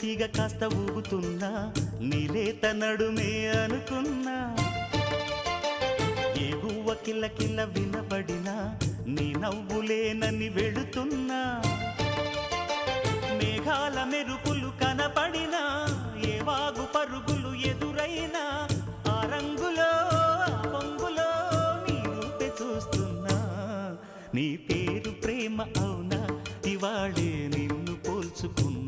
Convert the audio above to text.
తీగ కాస్త ఊగుతున్నా నీలేత నడుమే అనుకున్నా ఏ గువ్వ కిల్ల కిల్ల వినబడినా నీ నవ్వులేనని వెళుతున్నా మేఘాల మెరుపులు కనపడినా ఏ వాగు పరుగులు ఎదురైనా ఆ రంగులో ఆ పొంగులో నీ రూపే చూస్తున్నా నీ పేరు ప్రేమ అవునా ఇవాళే నిన్ను పోల్చుకున్నా